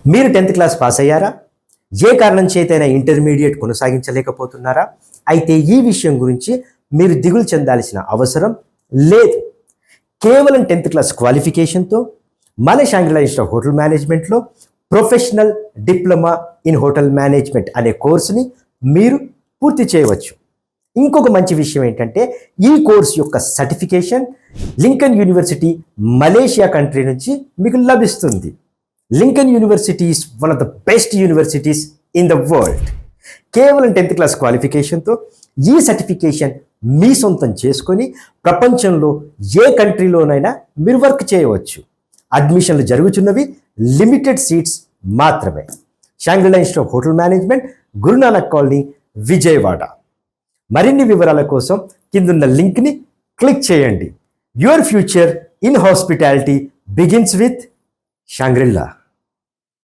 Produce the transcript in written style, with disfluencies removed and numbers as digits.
మీరు 10th class pass అయ్యారా? ఏ కారణం చేతైనా ఇంటర్మీడియట్ కొనసాగించలేకపోతున్నారా? అయితే ఈ విషయం గురించి మీరు దిగులు చెందాల్సిన అవసరం లేదు. కేవలం 10th క్లాస్ క్వాలిఫికేషన్తో మన షాంగ్రీ-లా ఇన్స్టిట్యూట్ ఆఫ్ హోటల్ మేనేజ్మెంట్లో professional diploma in hotel management అనే కోర్సుని మీరు పూర్తి చేయవచ్చు. ఇంకొక మంచి విషయం ఏంటంటే ఈ కోర్సు యొక్క certification Lincoln university Malaysia country నుంచి మీకు లభిస్తుంది. Lincoln university is one of the best universities in the world. కేవలం 10th క్లాస్ క్వాలిఫికేషన్తో ఈ సర్టిఫికేషన్ మీ సొంతం చేసుకొని ప్రపంచంలో ఏ కంట్రీలోనైనా మీరు వర్క్ చేయవచ్చు. అడ్మిషన్లు జరుగుతున్నవి, లిమిటెడ్ సీట్స్ మాత్రమే. షాంగ్రీ-లా institute of hotel management, Guru Nanak colony, Vijayawada. మరిన్ని వివరాల కోసం కిందున్న లింక్ని క్లిక్ చేయండి. Your future in hospitality begins with షాంగ్రీ-లా.